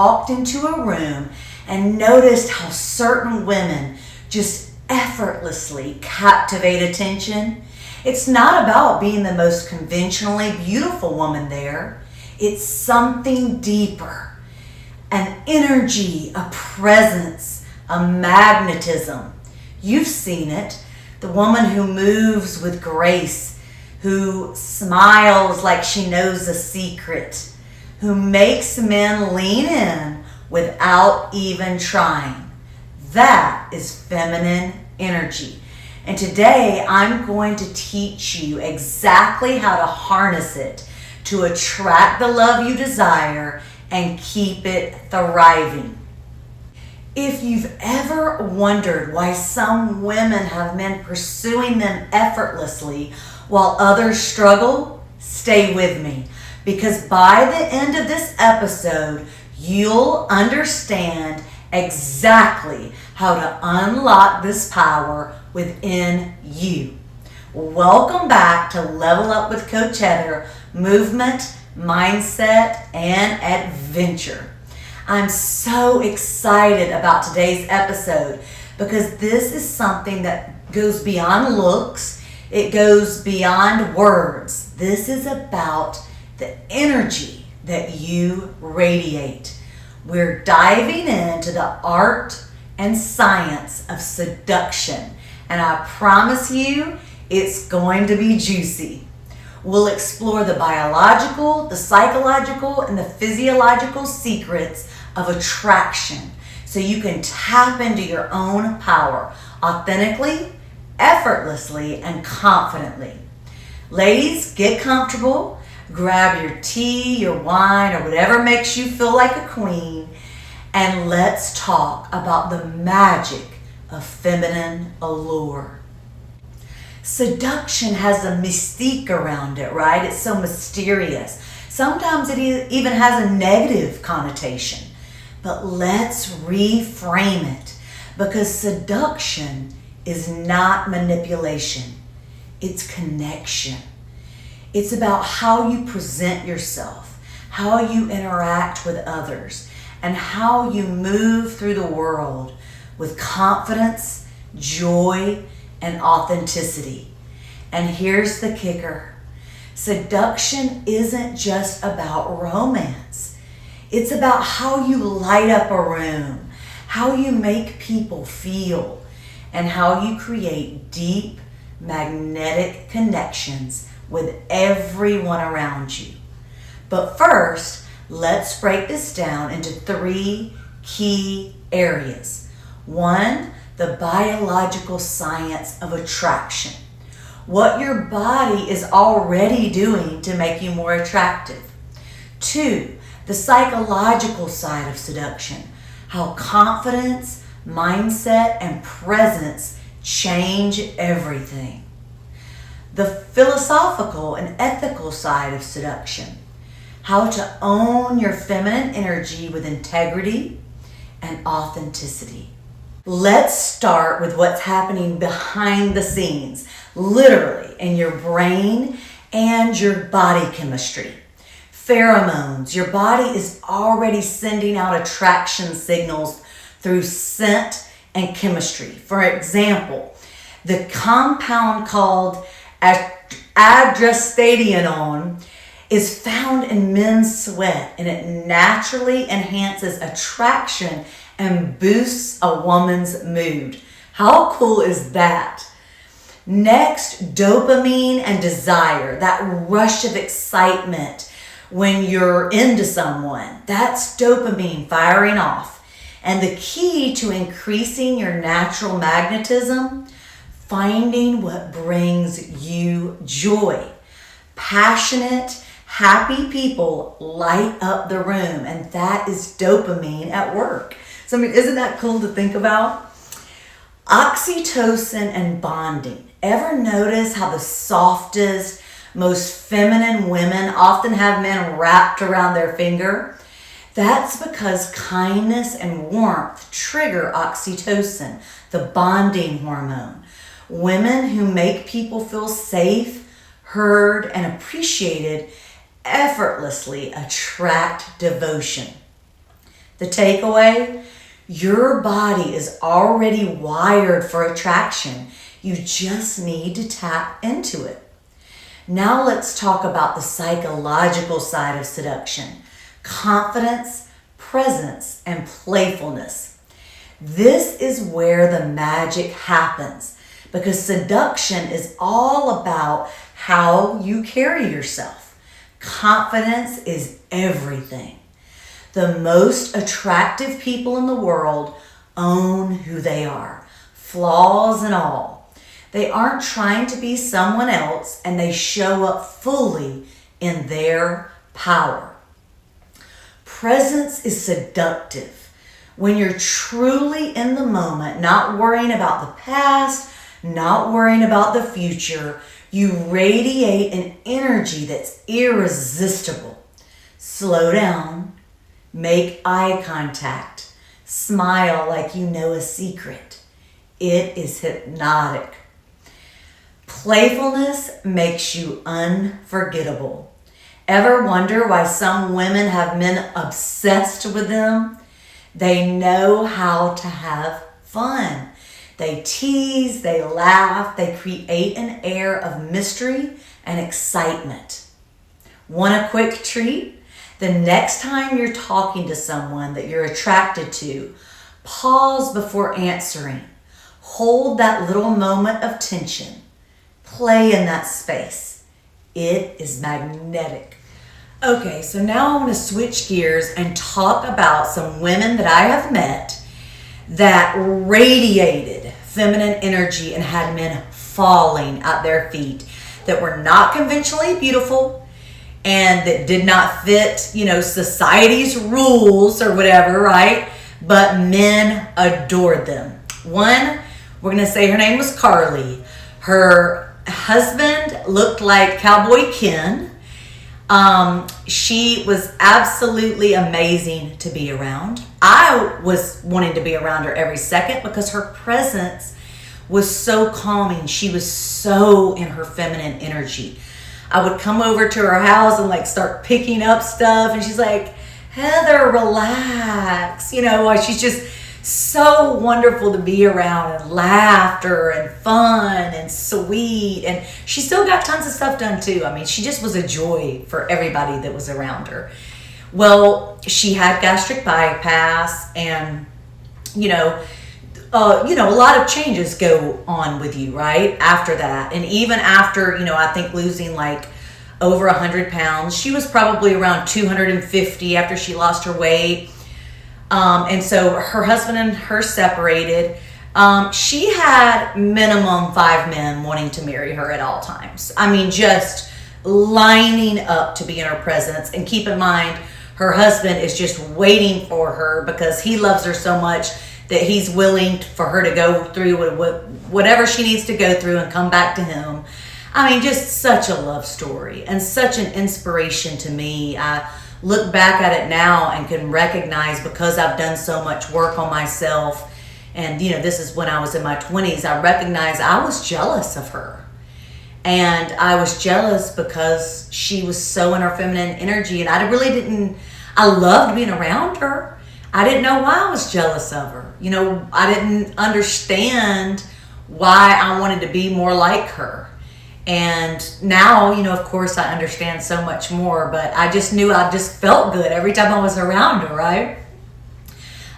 walked into a room and noticed how certain women just effortlessly captivate attention? It's not about being the most conventionally beautiful woman there. It's something deeper. An energy, a presence, a magnetism. You've seen it. The woman who moves with grace, who smiles like she knows a secret, who makes men lean in without even trying. That is feminine energy. And today I'm going to teach you exactly how to harness it to attract the love you desire and keep it thriving. If you've ever wondered why some women have men pursuing them effortlessly while others struggle, stay with me, because by the end of this episode, you'll understand exactly how to unlock this power within you. Welcome back to Level Up with Coach Heather, Movement, Mindset, and Adventure. I'm so excited about today's episode because this is something that goes beyond looks. It goes beyond words. This is about the energy that you radiate. We're diving into the art and science of seduction, and I promise you it's going to be juicy. We'll explore the biological, the psychological, and the physiological secrets of attraction so you can tap into your own power authentically, effortlessly, and confidently. Ladies, get comfortable. Grab your tea, your wine, or whatever makes you feel like a queen, and let's talk about the magic of feminine allure. Seduction has a mystique around it, right? It's so mysterious. Sometimes it even has a negative connotation. But let's reframe it, because seduction is not manipulation. It's connection. It's about how you present yourself, how you interact with others, and how you move through the world with confidence, joy, and authenticity. And here's the kicker. Seduction isn't just about romance. It's about how you light up a room, how you make people feel, and how you create deep, magnetic connections with everyone around you. But first, let's break this down into 3 key areas. 1, the biological science of attraction. What your body is already doing to make you more attractive. 2, the psychological side of seduction. How confidence, mindset, and presence change everything. The philosophical and ethical side of seduction. How to own your feminine energy with integrity and authenticity. Let's start with what's happening behind the scenes, literally in your brain and your body chemistry. Pheromones. Your body is already sending out attraction signals through scent and chemistry. For example, the compound called androstenedione is found in men's sweat, and it naturally enhances attraction and boosts a woman's mood. How cool is that? Next, dopamine and desire, that rush of excitement when you're into someone. That's dopamine firing off. And the key to increasing your natural magnetism, finding what brings you joy. Passionate, happy people light up the room, and that is dopamine at work. So, isn't that cool to think about? Oxytocin and bonding. Ever notice how the softest, most feminine women often have men wrapped around their finger? That's because kindness and warmth trigger oxytocin, the bonding hormone. Women who make people feel safe, heard, and appreciated effortlessly attract devotion. The takeaway: your body is already wired for attraction. You just need to tap into it. Now let's talk about the psychological side of seduction: confidence, presence, and playfulness. This is where the magic happens, because seduction is all about how you carry yourself. Confidence is everything. The most attractive people in the world own who they are, flaws and all. They aren't trying to be someone else, and they show up fully in their power. Presence is seductive. When you're truly in the moment, not worrying about the past, not worrying about the future, you radiate an energy that's irresistible. Slow down, make eye contact, smile like you know a secret. It is hypnotic. Playfulness makes you unforgettable. Ever wonder why some women have men obsessed with them? They know how to have fun. They tease, they laugh, they create an air of mystery and excitement. Want a quick treat? The next time you're talking to someone that you're attracted to, pause before answering. Hold that little moment of tension. Play in that space. It is magnetic. Okay, so now I want to switch gears and talk about some women that I have met that radiated feminine energy and had men falling at their feet, that were not conventionally beautiful and that did not fit, society's rules or whatever, right? But men adored them. One, we're going to say her name was Carly. Her husband looked like Cowboy Ken. She was absolutely amazing to be around. I was wanting to be around her every second because her presence was so calming. She was so in her feminine energy. I would come over to her house and start picking up stuff, and she's like, Heather, relax. She's just so wonderful to be around, and laughter and fun and sweet, and she still got tons of stuff done too. She just was a joy for everybody that was around her. Well, she had gastric bypass, and a lot of changes go on with you right after that. And even after, I think losing over 100 pounds, she was probably around 250 after she lost her weight. And so her husband and her separated. She had minimum 5 men wanting to marry her at all times. Just lining up to be in her presence. And keep in mind, her husband is just waiting for her because he loves her so much that he's willing for her to go through whatever she needs to go through and come back to him. Just such a love story and such an inspiration to me. I look back at it now and can recognize, because I've done so much work on myself, and this is when I was in my 20s, I recognize I was jealous of her. And I was jealous because she was so in her feminine energy, and I loved being around her. I didn't know why I was jealous of her. I didn't understand why I wanted to be more like her. And now, of course I understand so much more, but I just knew I just felt good every time I was around her, right?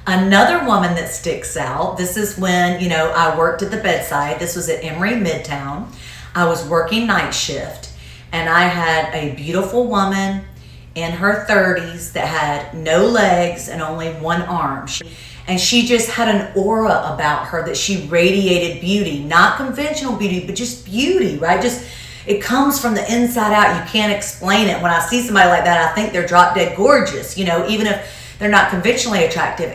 Another woman that sticks out, this is when, I worked at the bedside. This was at Emory Midtown. I was working night shift, and I had a beautiful woman in her 30s that had no legs and only one arm. And she just had an aura about her that she radiated beauty, not conventional beauty, but just beauty, right? It comes from the inside out. You can't explain it. When I see somebody like that, I think they're drop dead gorgeous, even if they're not conventionally attractive.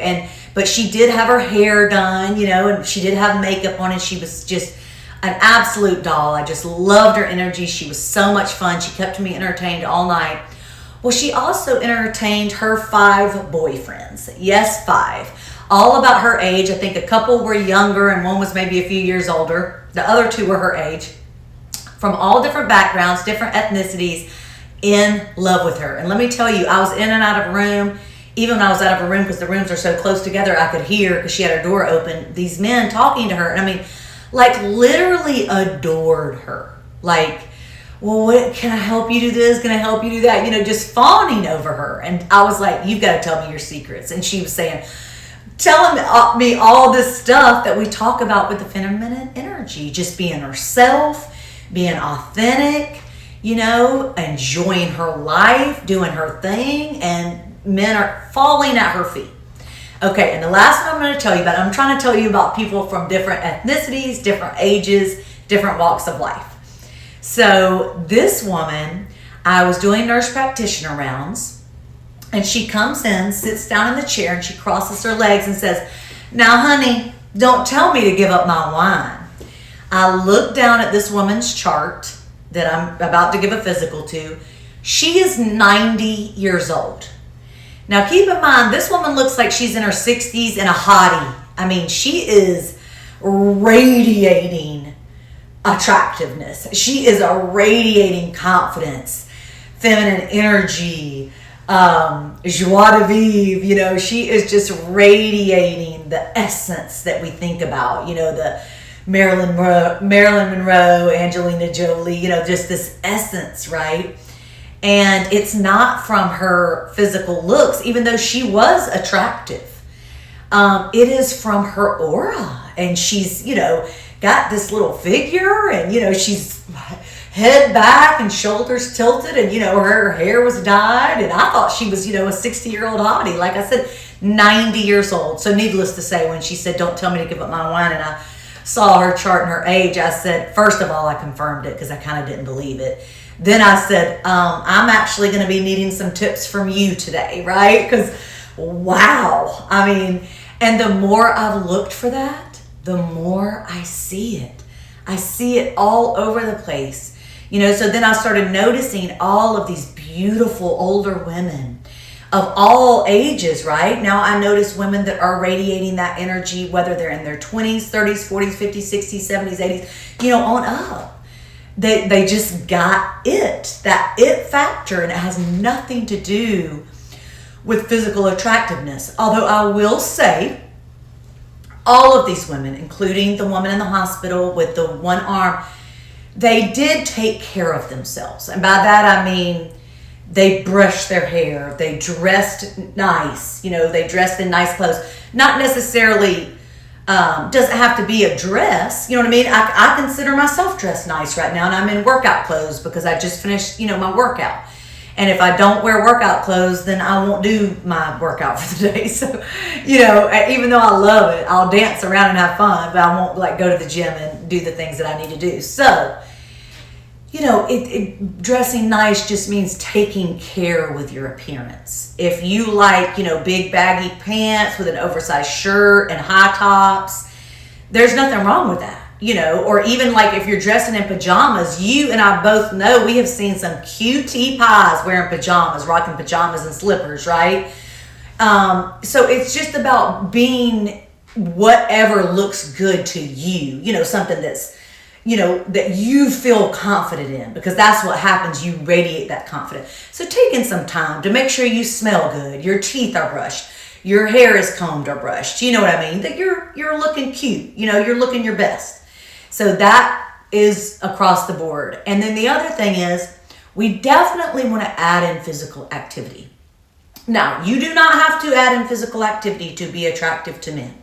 But she did have her hair done, and she did have makeup on, and she was just an absolute doll. I just loved her energy. She was so much fun. She kept me entertained all night. Well, she also entertained her 5 boyfriends. Yes, 5. All about her age. I think a couple were younger and one was maybe a few years older. The other 2 were her age. From all different backgrounds, different ethnicities, in love with her. And let me tell you, I was in and out of a room even when I was out of her room, because the rooms are so close together, I could hear, because she had her door open, these men talking to her. And I mean, like literally adored her. Like, well, what, can I help you do this? Can I help you do that? You know, just fawning over her. And I was like, you've got to tell me your secrets. And she was saying, telling me all this stuff that we talk about with the feminine energy, just being herself, being authentic, you know, enjoying her life, doing her thing, and men are falling at her feet. Okay, and the last one I'm going to tell you about, I'm trying to tell you about people from different ethnicities, different ages, different walks of life. So this woman, I was doing nurse practitioner rounds, and she comes in, sits down in the chair, and she crosses her legs and says, now honey, don't tell me to give up my wine. I look down at this woman's chart that I'm about to give a physical to. She is 90 years old. Now keep in mind, this woman looks like she's in her 60s and a hottie. I mean, she is radiating attractiveness. She is radiating confidence, feminine energy, joie de vivre. You know, she is just radiating the essence that we think about. You know, the Marilyn Monroe, Angelina Jolie, you know, just this essence, right? And it's not from her physical looks, even though she was attractive. It is from her aura. And she's, you know, got this little figure, and, you know, she's head back and shoulders tilted, and, you know, her hair was dyed. And I thought she was, you know, a 60-year-old hottie. Like I said, 90 years old. So needless to say, when she said, don't tell me to give up my wine, and I saw her chart and her age, I said, first of all, I confirmed it because I kind of didn't believe it. Then I said, I'm actually going to be needing some tips from you today, right? Because, wow. I mean, and the more I've looked for that, the more I see it. I see it all over the place. You know, so then I started noticing all of these beautiful older women of all ages, right? Now I notice women that are radiating that energy, whether they're in their 20s, 30s, 40s, 50s, 60s, 70s, 80s, you know, on up. They just got it, that it factor, and it has nothing to do with physical attractiveness. Although I will say, all of these women, including the woman in the hospital with the one arm, they did take care of themselves. And by that I mean, they brushed their hair, they dressed nice, you know, they dressed in nice clothes. Not necessarily, doesn't have to be a dress, you know what I mean? I consider myself dressed nice right now, and I'm in workout clothes because I just finished, you know, my workout. And if I don't wear workout clothes, then I won't do my workout for the day. So, you know, even though I love it, I'll dance around and have fun, but I won't like go to the gym and do the things that I need to do. So, you know, dressing nice just means taking care with your appearance. If you like, you know, big baggy pants with an oversized shirt and high tops, there's nothing wrong with that, you know. Or even like if you're dressing in pajamas, you and I both know we have seen some cutie pies wearing pajamas, rocking pajamas and slippers, right? So it's just about being whatever looks good to you, you know, something that's, you know, that you feel confident in, because that's what happens. You radiate that confidence. So taking some time to make sure you smell good, your teeth are brushed, your hair is combed or brushed. You know what I mean? That you're looking cute. You know, you're looking your best. So that is across the board. And then the other thing is, we definitely want to add in physical activity. Now, you do not have to add in physical activity to be attractive to men.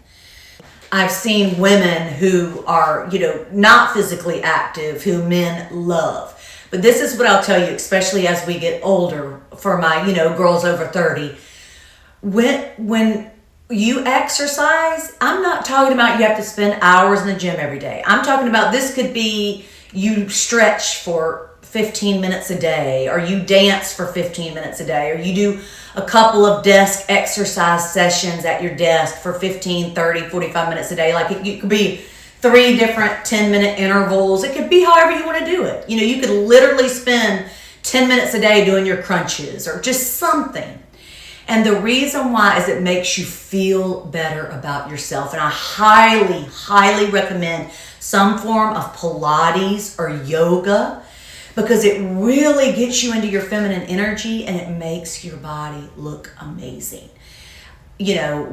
I've seen women who are, you know, not physically active, who men love. But this is what I'll tell you, especially as we get older, for my, you know, girls over 30. When you exercise, I'm not talking about you have to spend hours in the gym every day. I'm talking about this could be you stretch for 15 minutes a day, or you dance for 15 minutes a day, or you do a couple of desk exercise sessions at your desk for 15, 30, 45 minutes a day. Like it could be 3 different 10-minute intervals. It could be however you want to do it. You know, you could literally spend 10 minutes a day doing your crunches or just something. And the reason why is it makes you feel better about yourself. And I highly, highly recommend some form of Pilates or yoga, because it really gets you into your feminine energy and it makes your body look amazing.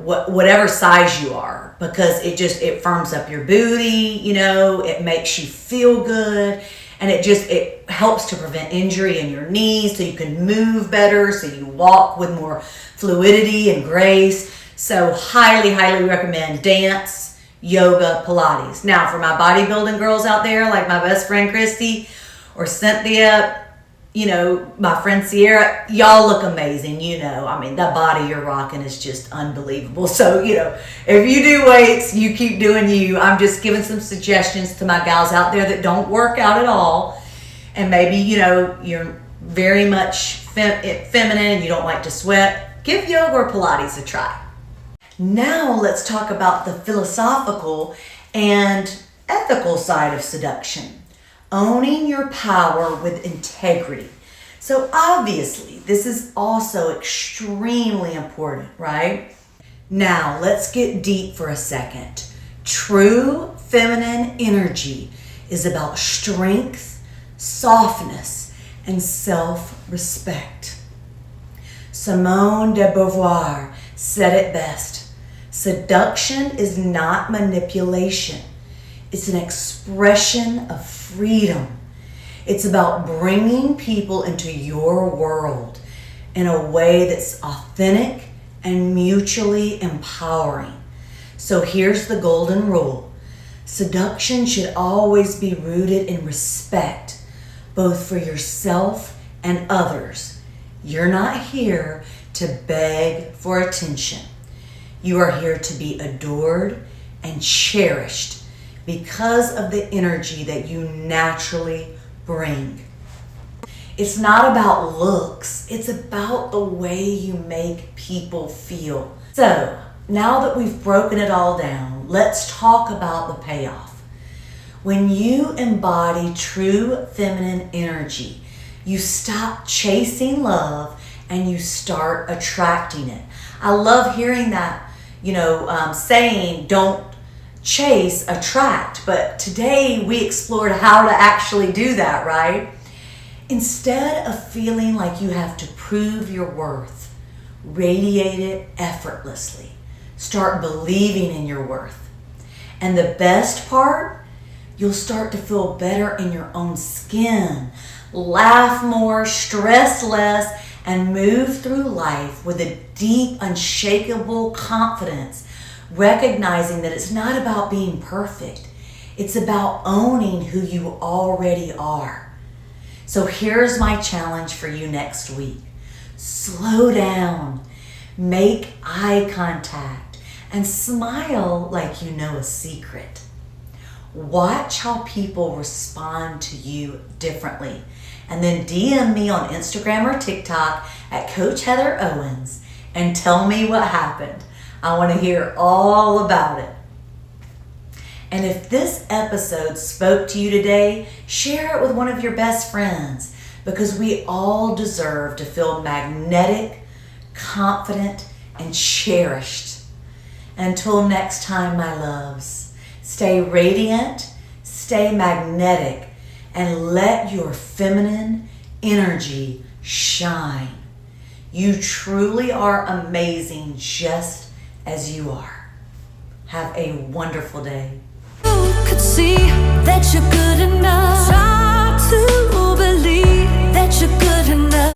whatever size you are, because it firms up your booty, it makes you feel good, and it helps to prevent injury in your knees so you can move better, so you walk with more fluidity and grace. So highly, highly recommend dance, yoga, Pilates. Now for my bodybuilding girls out there, like my best friend Christy or Cynthia, my friend Sierra, y'all look amazing. That body you're rocking is just unbelievable. So, if you do weights, you keep doing you. I'm just giving some suggestions to my gals out there that don't work out at all. And maybe, you're very much feminine and you don't like to sweat. Give yoga or Pilates a try. Now let's talk about the philosophical and ethical side of seduction. Owning your power with integrity. So obviously, this is also extremely important, right? Now, let's get deep for a second. True feminine energy is about strength, softness, and self-respect. Simone de Beauvoir said it best. Seduction is not manipulation. It's an expression of freedom. It's about bringing people into your world in a way that's authentic and mutually empowering. So here's the golden rule. Seduction should always be rooted in respect, both for yourself and others. You're not here to beg for attention. You are here to be adored and cherished because of the energy that you naturally bring. It's not about looks, it's about the way you make people feel. So, now that we've broken it all down, let's talk about the payoff. When you embody true feminine energy, you stop chasing love and you start attracting it. I love hearing that, saying don't chase, attract. But today we explored how to actually do that, right? Instead of feeling like you have to prove your worth, radiate it effortlessly. Start believing in your worth. And the best part, you'll start to feel better in your own skin, laugh more, stress less, and move through life with a deep, unshakable confidence, recognizing that it's not about being perfect. It's about owning who you already are. So here's my challenge for you next week. Slow down, make eye contact, and smile like you know a secret. Watch how people respond to you differently. And then DM me on Instagram or TikTok at Coach Heather Owens and tell me what happened. I want to hear all about it. And if this episode spoke to you today, share it with one of your best friends, because we all deserve to feel magnetic, confident, and cherished. Until next time, my loves, stay radiant, stay magnetic, and let your feminine energy shine. You truly are amazing just as you are. Have a wonderful day. You could see that you're good enough.